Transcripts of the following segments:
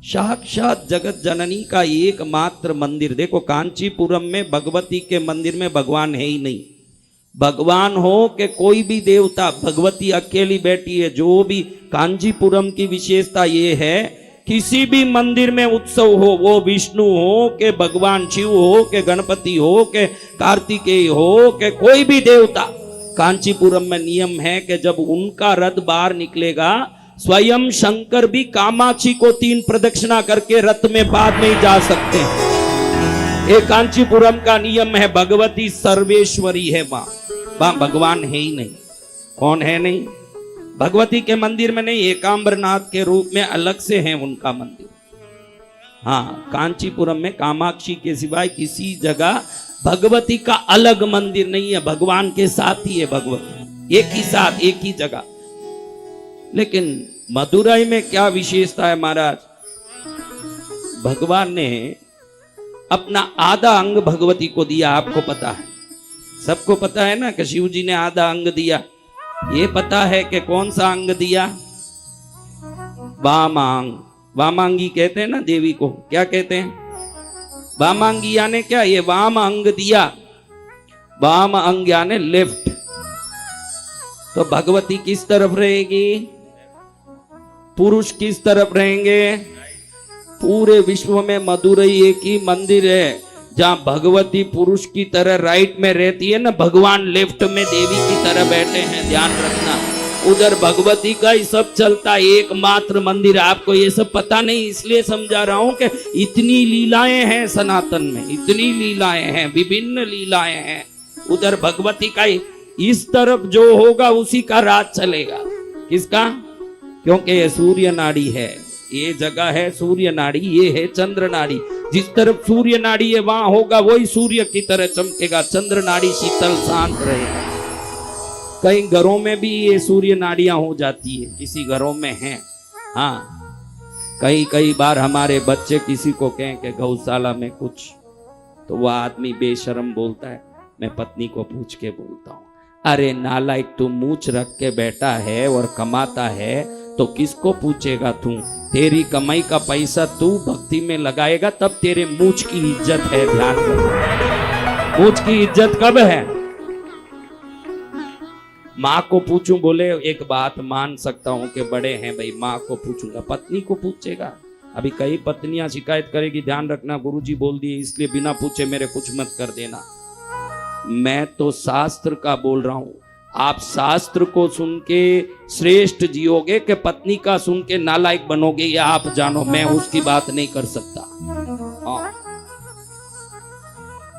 साक्षात जगत जननी का एकमात्र मंदिर। देखो कांचीपुरम में भगवती के मंदिर में भगवान है ही नहीं। भगवान हो कि कोई भी देवता, भगवती अकेली बैठी है। जो भी कांचीपुरम की विशेषता ये है, किसी भी मंदिर में उत्सव हो, वो विष्णु हो कि भगवान शिव हो कि गणपति हो कि कार्तिकेय हो कि कोई भी देवता, कांचीपुरम में नियम है कि जब उनका रथ बाहर निकलेगा, स्वयं शंकर भी कामाक्षी को 3 प्रदक्षिणा करके रथ में बाद में जा सकते हैं। ये कांचीपुरम का नियम है। भगवती सर्वेश्वरी है, वहां भगवान है ही नहीं। कौन है नहीं? भगवती के मंदिर में नहीं, एकांबरनाथ के रूप में अलग से है उनका मंदिर। हाँ, कांचीपुरम में कामाक्षी के सिवाय किसी जगह भगवती का अलग मंदिर नहीं है। भगवान के साथ ही है भगवती, एक ही साथ, एक ही जगह। लेकिन मदुरई में क्या विशेषता है महाराज? भगवान ने अपना आधा अंग भगवती को दिया। आपको पता है, सबको पता है ना कि शिव जी ने आधा अंग दिया। ये पता है कि कौन सा अंग दिया? वामांग। वामांगी कहते हैं ना देवी को, क्या कहते हैं? वामांगी यानी क्या? ये वाम अंग दिया। वाम अंग यानी लेफ्ट। तो भगवती किस तरफ रहेगी? पुरुष किस तरफ रहेंगे? पूरे विश्व में मदुरई एक ही मंदिर है जहां भगवती पुरुष की तरह राइट में रहती है ना, भगवान लेफ्ट में देवी की तरह बैठे हैं। ध्यान रखना, उधर भगवती का ही सब चलता है, एकमात्र मंदिर। आपको ये सब पता नहीं, इसलिए समझा रहा हूं कि इतनी लीलाएं हैं सनातन में, इतनी लीलाएं हैं, विभिन्न लीलाएं हैं। उधर भगवती का ही, इस तरफ जो होगा उसी का राज चलेगा। किसका? क्योंकि ये सूर्य नाड़ी है, ये जगह है सूर्य नाड़ी, ये है चंद्र नाड़ी। जिस तरफ सूर्य नाड़ी है वहां होगा वही सूर्य की तरह चमकेगा। चंद्र नाड़ी शीतल शांत रहेगा। कई घरों में भी ये सूर्य नाड़ियां हो जाती है, किसी घरों में है। हाँ, कई बार हमारे बच्चे किसी को कहें कि गौशाला में कुछ, तो वह आदमी बेशर्म बोलता है, मैं पत्नी को पूछ के बोलता हूं। अरे नालायक, तू मूछ रख के बैठा है और कमाता है तो किसको पूछेगा तू? तेरी कमाई का पैसा तू भक्ति में लगाएगा तब तेरे मूछ की इज्जत है। ध्यान रखना, मूछ की इज्जत कब है? माँ को पूछूं, बोले एक बात मान सकता हूं कि बड़े हैं भाई, माँ को पूछूंगा। पत्नी को पूछेगा? अभी कई पत्नियां शिकायत करेगी, ध्यान रखना गुरुजी बोल दिए इसलिए बिना पूछे मेरे कुछ मत कर देना। मैं तो शास्त्र का बोल रहा हूं। आप शास्त्र को सुन के श्रेष्ठ जियोगे कि पत्नी का सुन के नालायक बनोगे, या आप जानो, मैं उसकी बात नहीं कर सकता।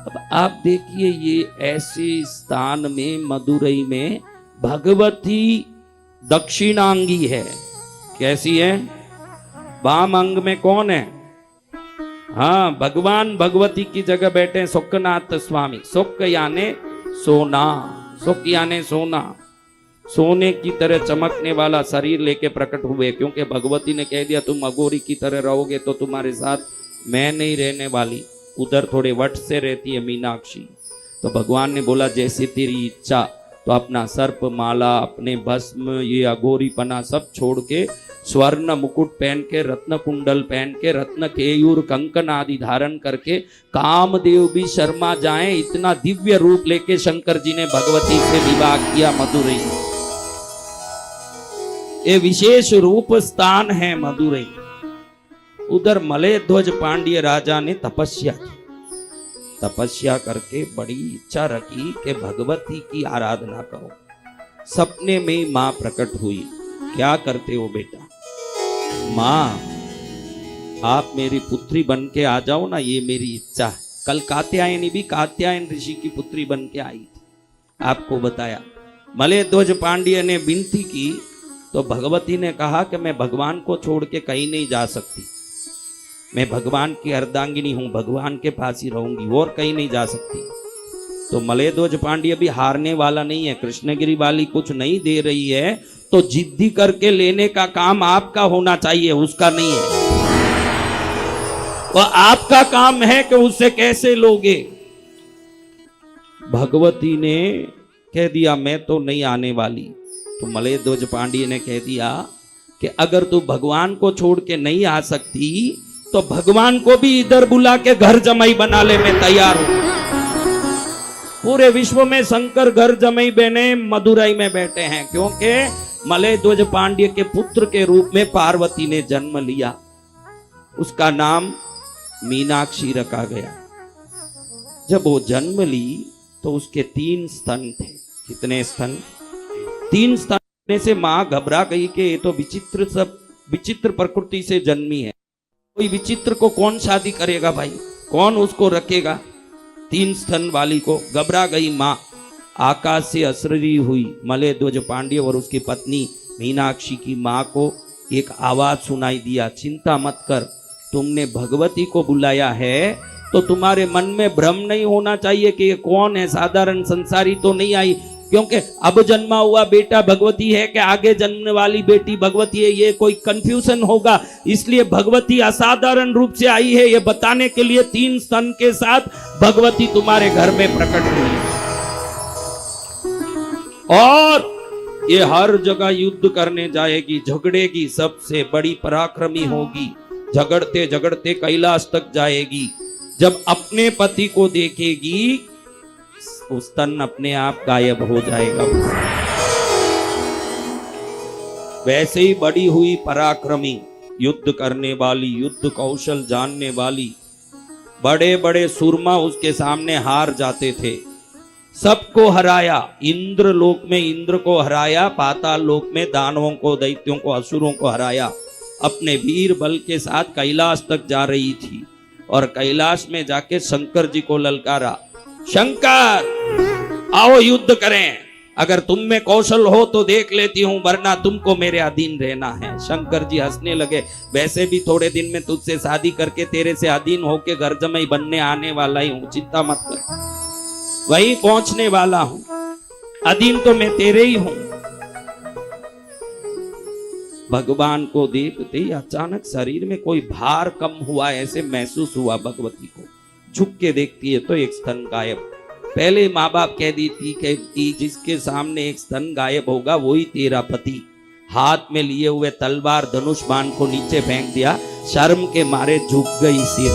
अब आप देखिए, ये ऐसे स्थान में मदुरई में भगवती दक्षिणांगी है। कैसी है? वाम अंग में कौन है? हाँ, भगवान भगवती की जगह बैठे हैं सुखनाथ स्वामी। सुख यानी सोना, सुख यानी सोना, सोने की तरह चमकने वाला शरीर लेके प्रकट हुए। क्योंकि भगवती ने कह दिया तुम अघोरी की तरह रहोगे तो तुम्हारे साथ मैं नहीं रहने वाली। उधर थोड़े वट से रहती है मीनाक्षी। तो भगवान ने बोला जैसे तेरी इच्छा। तो अपना सर्प माला, अपने भस्म, ये अघोरीपना सब छोड़ के स्वर्ण मुकुट पहन के, रत्न कुंडल पहन के, रत्न केयूर कंकन आदि धारण करके कामदेव भी शर्मा जाएं, इतना दिव्य रूप लेके शंकर जी ने भगवती से विवाह किया मदुरई। ये विशेष रूप स्थान है मदुरई। उधर मलय ध्वज पांड्य राजा ने तपस्या करके बड़ी इच्छा रखी कि भगवती की आराधना करो। सपने में मां प्रकट हुई। क्या करते हो बेटा? मां, आप मेरी पुत्री बन के आ जाओ ना, ये मेरी इच्छा है। कल कात्यायनी भी कात्यायन ऋषि की पुत्री बन के आई थी, आपको बताया। मलय ध्वज पांड्य ने विनती की तो भगवती ने कहा कि मैं भगवान को छोड़ के कहीं नहीं जा सकती, मैं भगवान की अर्धांगिनी हूं, भगवान के पास ही रहूंगी और कहीं नहीं जा सकती। तो मलय ध्वज पांड्य भी हारने वाला नहीं है। कृष्णगिरी वाली कुछ नहीं दे रही है तो जिद्दी करके लेने का काम आपका होना चाहिए, उसका नहीं है। और आपका काम है कि उससे कैसे लोगे। भगवती ने कह दिया मैं तो नहीं आने वाली। तो मलय ध्वज पांड्य ने कह दिया कि अगर तू भगवान को छोड़ के नहीं आ सकती तो भगवान को भी इधर बुला के घर जमाई बना ले, मैं तैयार हूं। पूरे विश्व में शंकर घर जमाई बने मदुरई में बैठे हैं, क्योंकि मलय ध्वज पांड्य के पुत्र के रूप में पार्वती ने जन्म लिया। उसका नाम मीनाक्षी रखा गया। जब वो जन्म ली तो उसके 3 स्तन थे। कितने स्तन? 3 स्तन में से मां घबरा गई कि ये तो विचित्र प्रकृति से जन्मी है, कोई विचित्र को कौन शादी करेगा भाई, कौन उसको रखेगा? 3 स्तन वाली को घबरा गई मां। आकाश से असररी हुई मलय ध्वज पांड्य और उसकी पत्नी मीनाक्षी की मां को एक आवाज सुनाई दिया, चिंता मत कर, तुमने भगवती को बुलाया है तो तुम्हारे मन में भ्रम नहीं होना चाहिए कि ये कौन है, साधारण संसारी तो नहीं आई, क्योंकि अब जन्मा हुआ बेटा भगवती है कि आगे जन्मने वाली बेटी भगवती है, ये कोई कंफ्यूजन होगा। इसलिए भगवती असाधारण रूप से आई है, ये बताने के लिए 3 स्तन के साथ भगवती तुम्हारे घर में प्रकट हुई और ये हर जगह युद्ध करने जाएगी, झगड़ेगी, सबसे बड़ी पराक्रमी होगी, झगड़ते झगड़ते कैलाश तक जाएगी। जब अपने पति को देखेगी उस स्तन अपने आप गायब हो जाएगा। वैसे ही बड़ी हुई पराक्रमी, युद्ध करने वाली, युद्ध कौशल जानने वाली, बड़े बड़े सूरमा उसके सामने हार जाते थे। सबको हराया, इंद्र लोक में इंद्र को हराया, पाताल लोक में दानवों को, दैत्यों को, असुरों को हराया। अपने वीर बल के साथ कैलाश तक जा रही थी और कैलाश में जाके शंकर जी को ललकारा, शंकर आओ युद्ध करें, अगर तुम में कौशल हो तो देख लेती हूं, वरना तुमको मेरे अधीन रहना है। शंकर जी हंसने लगे, वैसे भी थोड़े दिन में तुझसे शादी करके तेरे से अधीन होके घर जमाई बनने आने वाला ही हूं, चिंता मत कर, वही पहुंचने वाला हूं, अधीन तो मैं तेरे ही हूं। भगवान को देखते ही अचानक शरीर में कोई भार कम हुआ, ऐसे महसूस हुआ। भगवती को झुक के देखती है तो एक स्तन गायब। पहले माँ बाप कह दी थी कि जिसके सामने एक स्तन गायब होगा वही तेरा पति। हाथ में लिए हुए तलवार धनुष बाण को नीचे फेंक दिया, शर्म के मारे झुक गई सिर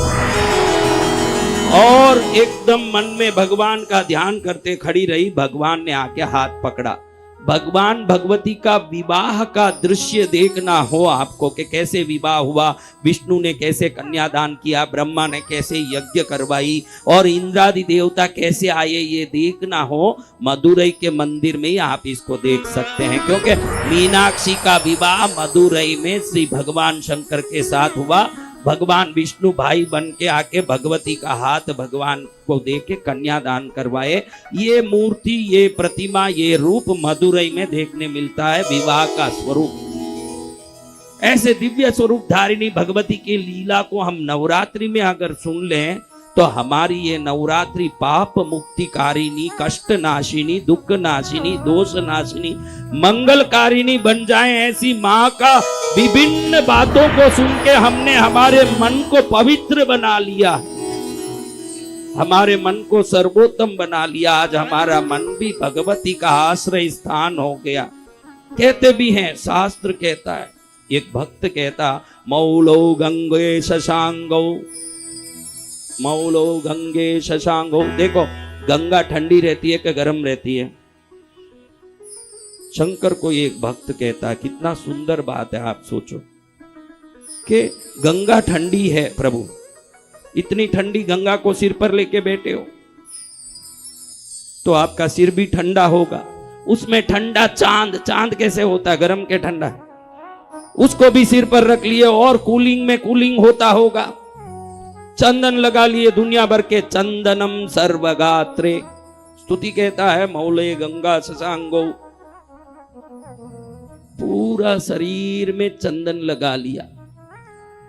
और एकदम मन में भगवान का ध्यान करते खड़ी रही। भगवान ने आके हाथ पकड़ा। भगवान भगवती का विवाह का दृश्य देखना हो आपको कि कैसे विवाह हुआ, विष्णु ने कैसे कन्यादान किया, ब्रह्मा ने कैसे यज्ञ करवाई और इंद्रादि देवता कैसे आए, ये देखना हो मदुरई के मंदिर में ही आप इसको देख सकते हैं, क्योंकि मीनाक्षी का विवाह मदुरई में श्री भगवान शंकर के साथ हुआ। भगवान विष्णु भाई बन के आके भगवती का हाथ भगवान को दे के कन्यादान करवाए। ये मूर्ति, ये प्रतिमा, ये रूप मदुरई में देखने मिलता है, विवाह का स्वरूप। ऐसे दिव्य स्वरूप धारिणी भगवती की लीला को हम नवरात्रि में अगर सुन लें तो हमारी ये नवरात्रि पाप मुक्तिकारिणी, कष्ट नाशिनी, दुख नाशिनी, दोष नाशिनी, मंगलकारिणी बन जाए। ऐसी माँ का विभिन्न बातों को सुन के हमने हमारे मन को पवित्र बना लिया, हमारे मन को सर्वोत्तम बना लिया। आज हमारा मन भी भगवती का आश्रय स्थान हो गया। कहते भी हैं, शास्त्र कहता है, एक भक्त कहता, मौलो गंगे शशांगो, मौलो गंगे शशांगो। देखो गंगा ठंडी रहती है कि गर्म रहती है? शंकर को एक भक्त कहता है, कितना सुंदर बात है। आप सोचो कि गंगा ठंडी है, प्रभु इतनी ठंडी गंगा को सिर पर लेके बैठे हो तो आपका सिर भी ठंडा होगा। उसमें ठंडा चांद, चांद कैसे होता है? गर्म के ठंडा है, उसको भी सिर पर रख लिए और कूलिंग में कूलिंग होता होगा। चंदन लगा लिए दुनिया भर के, चंदनम सर्वगात्रे, स्तुति कहता है मौले गंगा शशांगो, पूरा शरीर में चंदन लगा लिया।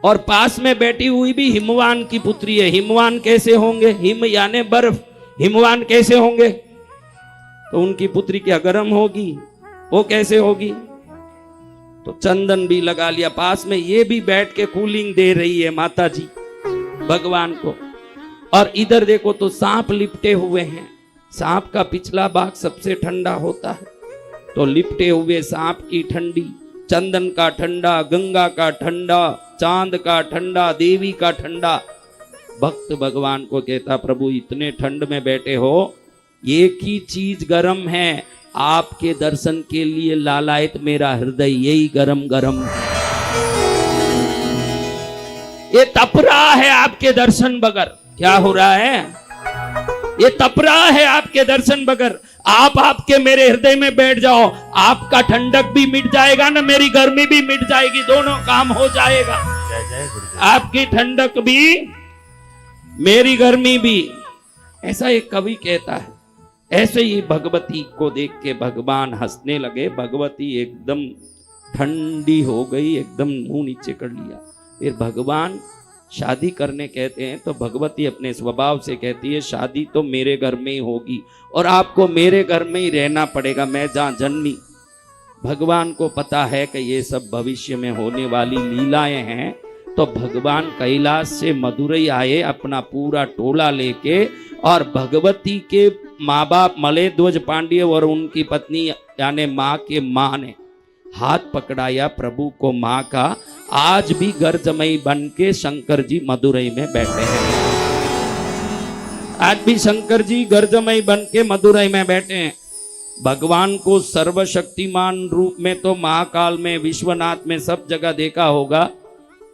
और पास में बैठी हुई भी हिमवान की पुत्री है। हिमवान कैसे होंगे? हिम यानी बर्फ, हिमवान कैसे होंगे? तो उनकी पुत्री क्या गर्म होगी? वो कैसे होगी? तो चंदन भी लगा लिया पास में, ये भी बैठ के कूलिंग दे रही है माता जी भगवान को। और इधर देखो तो सांप लिपटे हुए हैं। सांप का पिछला भाग सबसे ठंडा होता है, तो लिपटे हुए सांप की ठंडी चंदन का ठंडा, गंगा का ठंडा, चांद का ठंडा, देवी का ठंडा। भक्त भगवान को कहता प्रभु इतने ठंड में बैठे हो, एक ही चीज गर्म है, आपके दर्शन के लिए लालायत मेरा हृदय, यही गरम गरम है। ये तप रहा है आपके दर्शन बगैर। क्या हो रहा है? ये तप रहा है आपके दर्शन बगैर। आप आपके मेरे हृदय में बैठ जाओ, आपका ठंडक भी मिट जाएगा ना, मेरी गर्मी भी मिट जाएगी, दोनों काम हो जाएगा। आपकी ठंडक भी, मेरी गर्मी भी। ऐसा एक कवि कहता है। ऐसे ही भगवती को देख के भगवान हंसने लगे। भगवती एकदम ठंडी हो गई, एकदम मुंह नीचे कर लिया। फिर भगवान शादी करने कहते हैं तो भगवती अपने स्वभाव से कहती है शादी तो मेरे घर में ही होगी और आपको मेरे घर में ही रहना पड़ेगा, मैं जहां जन्मी। भगवान को पता है कि ये सब भविष्य में होने वाली लीलाएं हैं। तो भगवान कैलाश से मदुरई आए अपना पूरा टोला लेके, और भगवती के माँ बाप मलयध्वज पांड्य और उनकी पत्नी यानी माँ के माँ ने हाथ पकड़ाया प्रभु को माँ का। आज भी गर्जमई बन के शंकर जी मदुरई में बैठे हैं। आज भी शंकर जी गर्जमई बन के मदुरई में बैठे हैं। भगवान को सर्वशक्तिमान रूप में तो महाकाल में, विश्वनाथ में, सब जगह देखा होगा।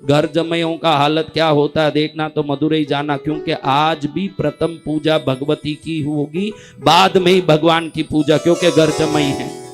गर्जमयों का हालत क्या होता है देखना तो मदुरई जाना, क्योंकि आज भी प्रथम पूजा भगवती की होगी, बाद में ही भगवान की पूजा, क्योंकि गर्जमई है।